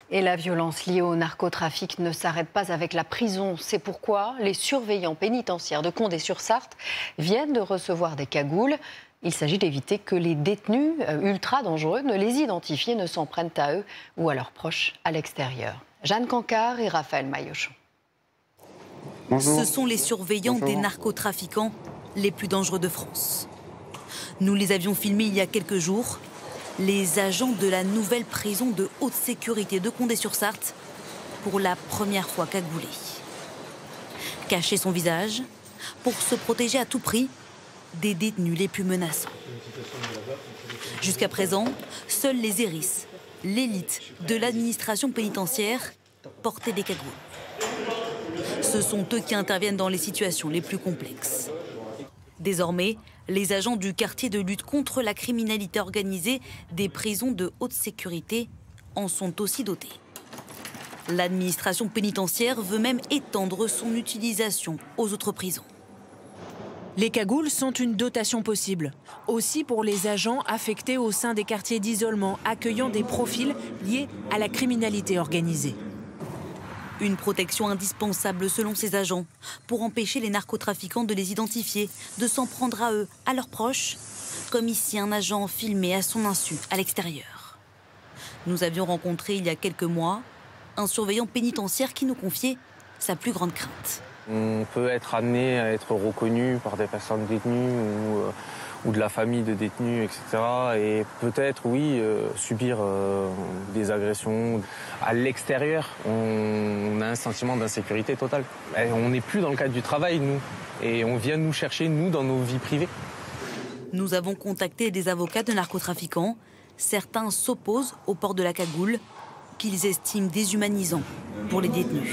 Et la violence liée au narcotrafic ne s'arrête pas avec la prison. C'est pourquoi les surveillants pénitentiaires de Condé-sur-Sarthe viennent de recevoir des cagoules. Il s'agit d'éviter que les détenus ultra dangereux ne les identifient et ne s'en prennent à eux ou à leurs proches à l'extérieur. Jeanne Cancard et Raphaël Maillochon. Bonjour. Ce sont les surveillants des narcotrafiquants les plus dangereux de France. Nous les avions filmés il y a quelques jours. Les agents de la nouvelle prison de haute sécurité de Condé-sur-Sarthe, pour la première fois cagoulés. Cacher son visage pour se protéger à tout prix des détenus les plus menaçants. Jusqu'à présent, seuls les hérisses, l'élite de l'administration pénitentiaire, portaient des cagoules. Ce sont eux qui interviennent dans les situations les plus complexes. Désormais, les agents du quartier de lutte contre la criminalité organisée des prisons de haute sécurité en sont aussi dotés. L'administration pénitentiaire veut même étendre son utilisation aux autres prisons. Les cagoules sont une dotation possible, aussi pour les agents affectés au sein des quartiers d'isolement accueillant des profils liés à la criminalité organisée. Une protection indispensable selon ces agents pour empêcher les narcotrafiquants de les identifier, de s'en prendre à eux, à leurs proches, comme ici un agent filmé à son insu à l'extérieur. Nous avions rencontré il y a quelques mois un surveillant pénitentiaire qui nous confiait sa plus grande crainte. On peut être amené à être reconnu par des personnes détenues ou de la famille de détenus, etc. Et peut-être, oui, subir des agressions. À l'extérieur, on a un sentiment d'insécurité totale. On n'est plus dans le cadre du travail, nous. Et on vient nous chercher, nous, dans nos vies privées. Nous avons contacté des avocats de narcotrafiquants. Certains s'opposent au port de la cagoule, qu'ils estiment déshumanisant pour les détenus.